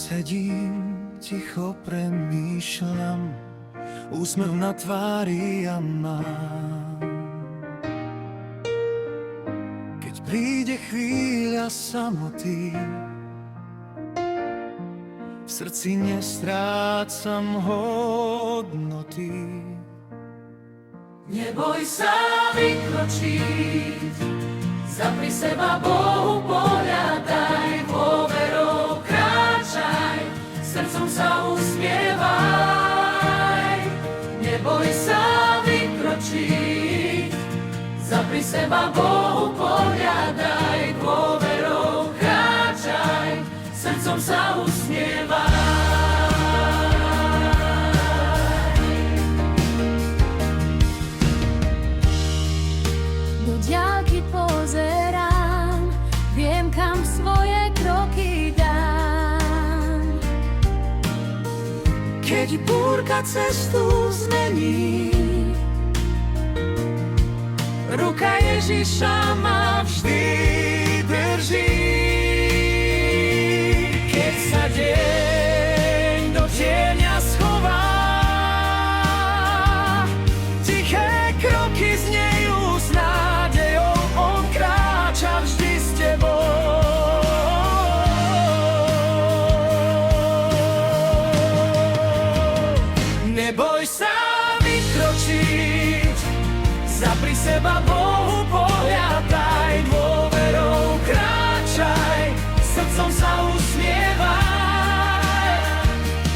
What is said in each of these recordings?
sedím, ticho premýšľam, úsmev na tvári ja mám. Keď príde chvíľa samoty, v srdci nestrácam hodnoty. Neboj sa vykročiť, zapri seba Bohu pohľadaj, dôverou kráčaj, srdcom sa usmievaj. Neboj sa vykročiť, zapri seba Bohu pohľadaj, dôverou kráčaj, srdcom sa usmievaj. Do diaľky pozerám, viem, kam svoje kroky dám. Keď búrka cestu zmení, ruka Ježiša ma vždy drží. Keď sa deň do tieňa schová, tiché kroky znejú s nádejou, on kráča vždy s tebou. Neboj sa vykročiť, zapri seba Bohu pohľadaj, dôverou kráčaj, srdcom sa usmievaj.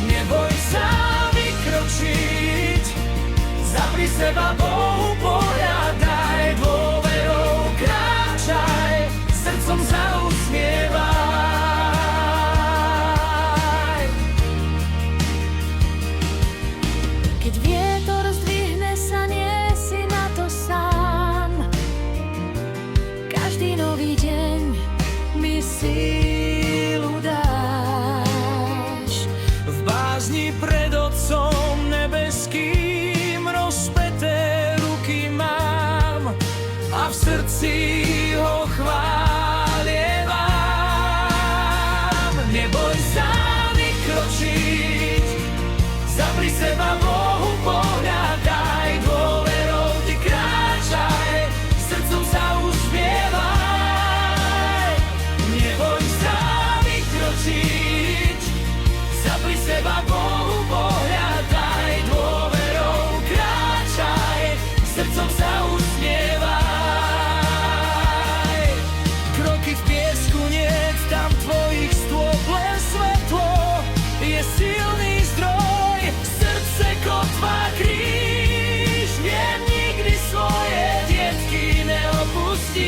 Neboj sa vykročiť, zapri seba Bohu pohľadaj, dôverou kráčaj, srdcom sa usmievaj. Keď vietor zdvihne sa, nie si na to sám. Každý nový deň mi sílu dáš. V bázni pred Otcom nebeským rozpeté ruky mám a v srdci ho chválievam. Neboj sa vykročiť, zapri seba Bohu pohľadaj, dôverou ty kráčaj, srdcom sa usmievaj. Neboj sa vykročiť, zapri seba Bohu pohľadaj, dôverou kráčaj, srdcom sa usmievaj. Kroky v piesku niet, tam tvojich stôp len svetlo je silný zdroj, srdce kotva kríž, nie nikdy svoje dietky neopustíš.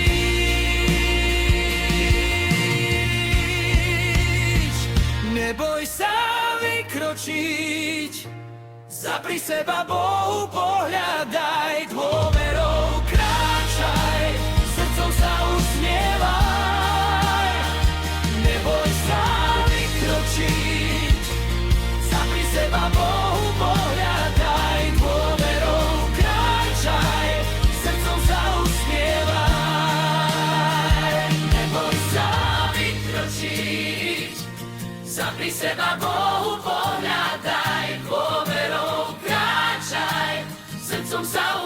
Neboj sa vykročiť, zapri seba Bohu pohľadaj, dôverou kráčaj, srdcom sa usmievaj. Neboj sa vykročiť, zapri seba Bohu pohľadaj, dôverou kráčaj, srdcom sa usmievaj. Neboj sa vykročiť, zapri seba Bohu pohľadaj, dôverou kráčaj, srdcom sa